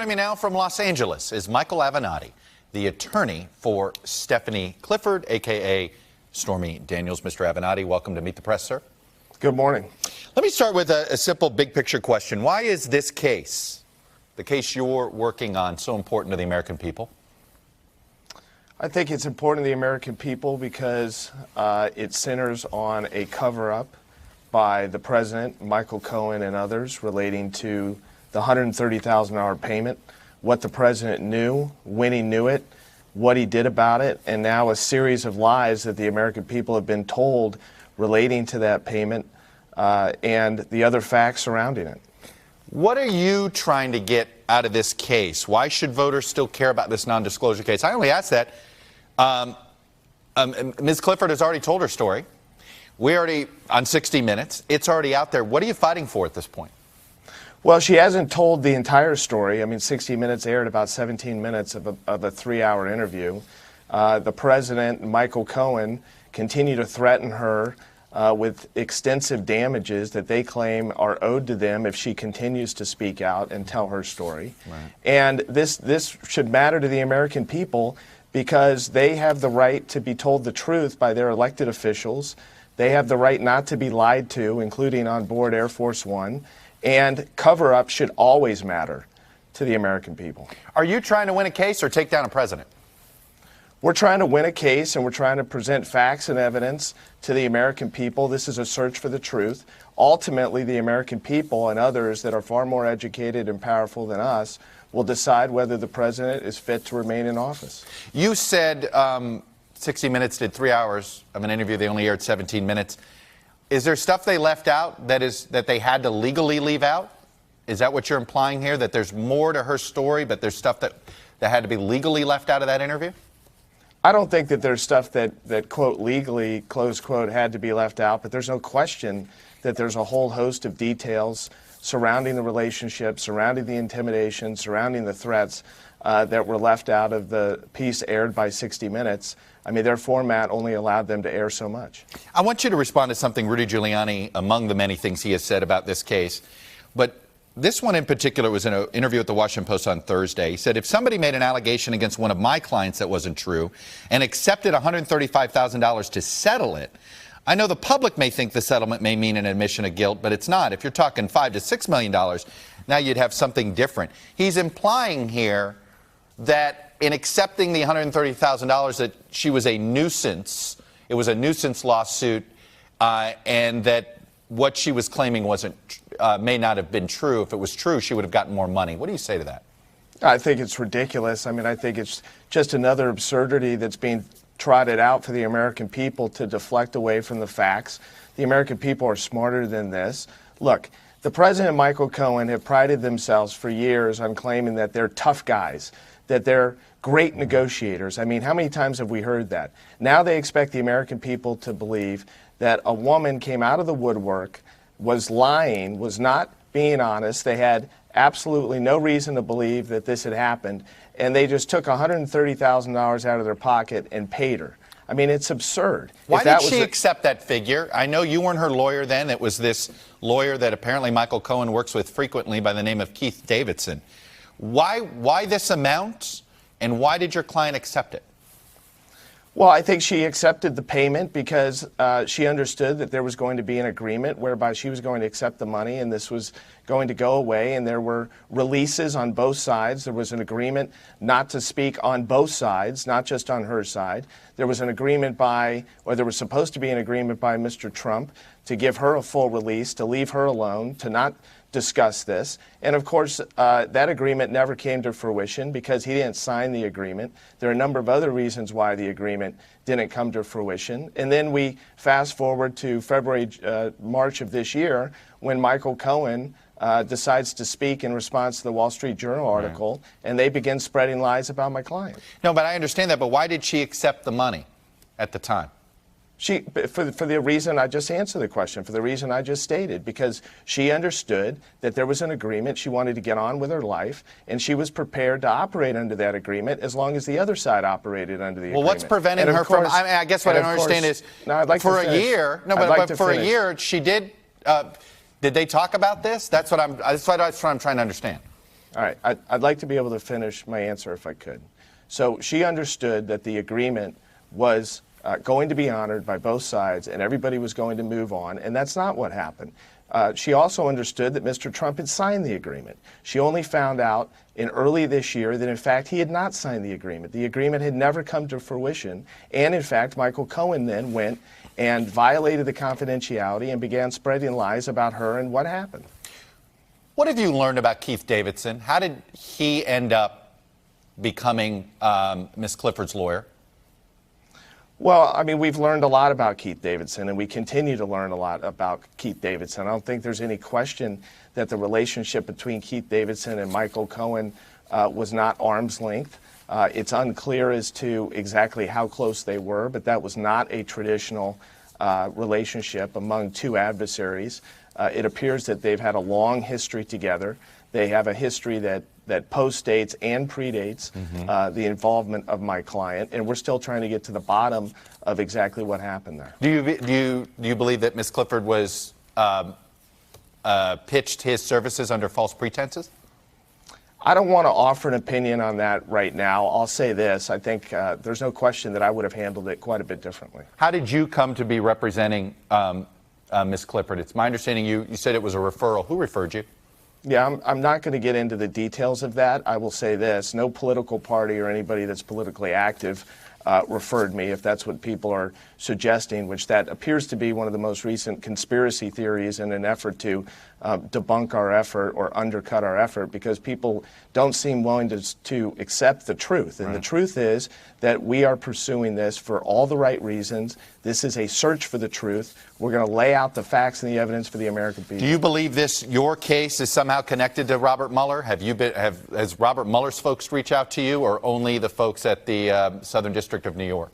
Joining me now from Los Angeles is Michael Avenatti, the attorney for Stephanie Clifford, a.k.a. Stormy Daniels. Mr. Avenatti, welcome to Meet the Press, sir. Good morning. Let me start with a simple big-picture question. Why is this case, the case you're working on, so important to the American people? I think it's important to the American people because it centers on a cover-up by the president, Michael Cohen, and others relating to the $130,000 payment, what the president knew, when he knew it, what he did about it, and now a series of lies that the American people have been told relating to that payment and the other facts surrounding it. What are you trying to get out of this case? Why should voters still care about this non-disclosure case? I only ask that. Ms. Clifford has already told her story. We already, on 60 Minutes, it's already out there. What are you fighting for at this point? Well, she hasn't told the entire story. I mean, 60 Minutes aired about 17 minutes of a 3-hour interview. The president, Michael Cohen, continue to threaten her with extensive damages that they claim are owed to them if she continues to speak out and tell her story. Right. And this should matter to the American people because they have the right to be told the truth by their elected officials. They have the right not to be lied to, including on board Air Force One. And cover-up should always matter to the American people. Are you trying to win a case or take down a president? We're trying to win a case, and we're trying to present facts and evidence to the American people. This is a search for the truth. Ultimately, the American people and others that are far more educated and powerful than us will decide whether the president is fit to remain in office. You said 60 Minutes did 3 hours of an interview. They only aired 17 minutes. Is there stuff they left out that they had to legally leave out? Is that what you're implying here, that there's more to her story, but there's stuff that had to be legally left out of that interview? I don't think that there's stuff that quote, legally, close quote, had to be left out, but there's no question that there's a whole host of details surrounding the relationship, surrounding the intimidation, surrounding the threats that were left out of the piece aired by 60 Minutes. I mean, their format only allowed them to air so much. I want you to respond to something Rudy Giuliani, among the many things he has said about this case. But this one in particular was in an interview with the Washington Post on Thursday. He said, if somebody made an allegation against one of my clients that wasn't true and accepted $135,000 to settle it, I know the public may think the settlement may mean an admission of guilt, but it's not. If you're talking $5 to $6 million, now you'd have something different. He's implying here that in accepting the $130,000 that she was a nuisance, it was a nuisance lawsuit, and that what she was claiming may not have been true. If it was true, she would have gotten more money. What do you say to that? I think it's ridiculous. I mean, I think it's just another absurdity that's being trotted out for the American people to deflect away from the facts. The American people are smarter than this. Look, the president and Michael Cohen have prided themselves for years on claiming that they're tough guys, that they're great negotiators. I mean, how many times have we heard that? Now they expect the American people to believe that a woman came out of the woodwork, was lying, was not being honest. They had absolutely no reason to believe that this had happened, and they just took $130,000 out of their pocket and paid her. I mean, it's absurd. Why did she accept that figure? I know you weren't her lawyer then. It was this lawyer that apparently Michael Cohen works with frequently by the name of Keith Davidson. Why this amount, and why did your client accept it? Well, I think she accepted the payment because she understood that there was going to be an agreement whereby she was going to accept the money and this was going to go away, and there were releases on both sides. There was an agreement not to speak on both sides, not just on her side. There was an agreement there was supposed to be an agreement by Mr. Trump to give her a full release, to leave her alone, to not discuss this. And of course, that agreement never came to fruition because he didn't sign the agreement. There are a number of other reasons why the agreement didn't come to fruition. And then we fast forward to March of this year when Michael Cohen decides to speak in response to the Wall Street Journal article, and they begin spreading lies about my client. No, but I understand that, but why did she accept the money at the time? For the reason I just answered the question, for the reason I just stated, because she understood that there was an agreement, she wanted to get on with her life, and she was prepared to operate under that agement as long as the other side operated under the agreement. Well, what's preventing her from, I guess what I don't understand is, for a year, but for a year, she did they talk about this? That's what I'm trying to understand. All right, I'd like to be able to finish my answer if I could. So she understood that the agreement was going to be honored by both sides and everybody was going to move on, and that's not what happened. She also understood that Mr. Trump had signed the agreement. She only found out in early this year that in fact he had not signed the agreement. The agreement had never come to fruition, and in fact Michael Cohen then went and violated the confidentiality and began spreading lies about her and what happened. What have you learned about Keith Davidson? How did he end up becoming Ms. Clifford's lawyer? Well, I mean, we've learned a lot about Keith Davidson, and we continue to learn a lot about Keith Davidson. I don't think there's any question that the relationship between Keith Davidson and Michael Cohen was not arm's length. It's unclear as to exactly how close they were, but that was not a traditional relationship among two adversaries. It appears that they've had a long history together. They have a history that postdates and predates the involvement of my client, and we're still trying to get to the bottom of exactly what happened there. Do you believe that Ms. Clifford was pitched his services under false pretenses? I don't want to offer an opinion on that right now. I'll say this. I think there's no question that I would have handled it quite a bit differently. How did you come to be representing Ms. Clifford? It's my understanding you said it was a referral. Who referred you? Yeah, I'm not going to get into the details of that. I will say this. No political party or anybody that's politically active referred me, if that's what people are suggesting, which that appears to be one of the most recent conspiracy theories in an effort to debunk our effort or undercut our effort, because people don't seem willing to accept the truth. And the truth is that we are pursuing this for all the right reasons. This is a search for the truth. We're going to lay out the facts and the evidence for the American people. Do you believe your case is somehow connected to Robert Mueller? Has Robert Mueller's folks reached out to you, or only the folks at the Southern District of New York?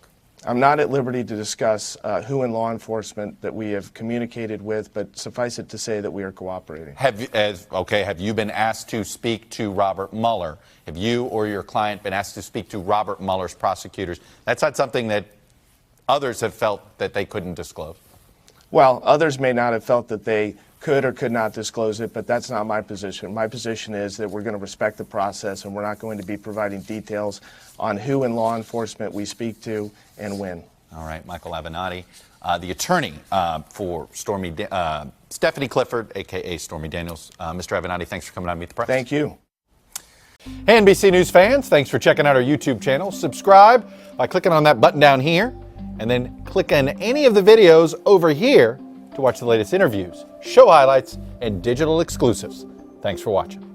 I'm not at liberty to discuss who in law enforcement that we have communicated with, but suffice it to say that we are cooperating. Have you been asked to speak to Robert Mueller? Have you or your client been asked to speak to Robert Mueller's prosecutors? That's not something that others have felt that they couldn't disclose. Well, others may not have felt that they could or could not disclose it, but that's not my position. My position is that we're going to respect the process, and we're not going to be providing details on who in law enforcement we speak to and when. All right, Michael Avenatti, the attorney for Stephanie Clifford, a.k.a. Stormy Daniels. Mr. Avenatti, thanks for coming on Meet the Press. Thank you. Hey, NBC News fans, thanks for checking out our YouTube channel. Subscribe by clicking on that button down here, and then click on any of the videos over here to watch the latest interviews, show highlights, and digital exclusives. Thanks for watching.